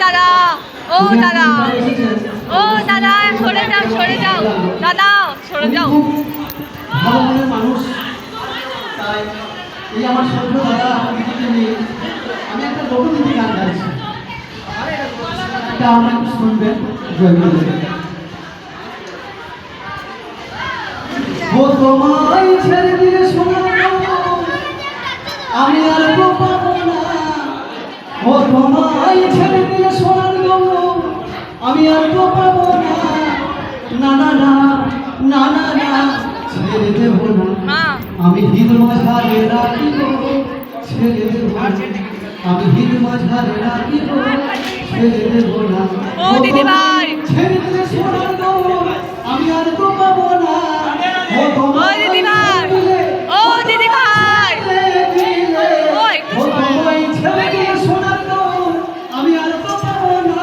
দাদা, ও দাদা, ও দাদা, সরে যাও, সরে যাও, দাদা সরে যাও। ভালো মনের মানুষ, তাই এই আমার ছোট্ট দাদা আমাকে নিয়ে আমি একটা লোকগীতি গান গাইছি, এটা আমরা একটু শুনবেন। ও তোমায় ছেড়ে দিয়ে শোনা আমি আর তো পাবো না, ও তোমায় ছেড়ে দিয়ে শোনার গো আমি আর তো পাবো না, না না না না না না ছেড়ে দেব না, আমি হিদ মাঝারে রাখিব, ছেড়ে দেব না, আমি হিদ মাঝারে রাখিব, ছেড়ে দেব না। ও দিদি ভাই, ছেড়ে দিয়ে শোনার গো আমি আর তো পাবো না, ও তোমায় দিদি ভাই, ও দিদি ভাই, ছেড়ে দিয়ে শোনার গো আমি আর তো পাবো না,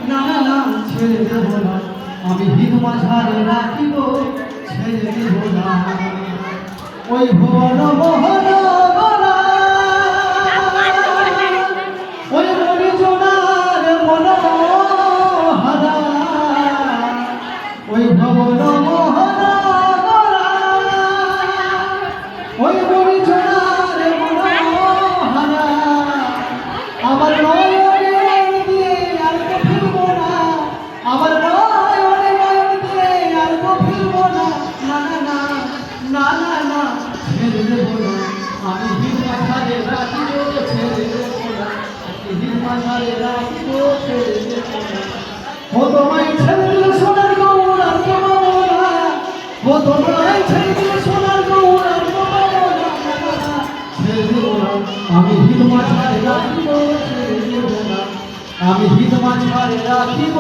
না না না ছেড়ে দেব না, আমি হিদ মাঝারে রাখিব, ছেড়ে দেব না। ওই ভুবন মোহন গলা ওই মরিজনার মনোহরা, ওই ভুবন মোহন গলা ওই মরিজনার মনোহরা, আমার নয়নে দিয়ে আর তো ফিরব না, আমার নয়নে দিয়ে আর তো ফিরব না, না না না না না ছেড়ে দেব না, আমি হিদ মাঝারে রাখিব, ছেড়ে দেব না, আমি হিদ মাঝারে রাখিব, ছেড়ে দেব না। ও তোমায় ছেড়ে দিলে সোনার গৌর আর তো পাবো না, ও তোমায় ছেড়ে দিলে সোনার গৌর আর তো পাবো না, ছেড়ে দেব না, আমি হিদ মাঝারে রাখিব, ছেড়ে দেব না, আমি হিদ মাঝারে রাখিব।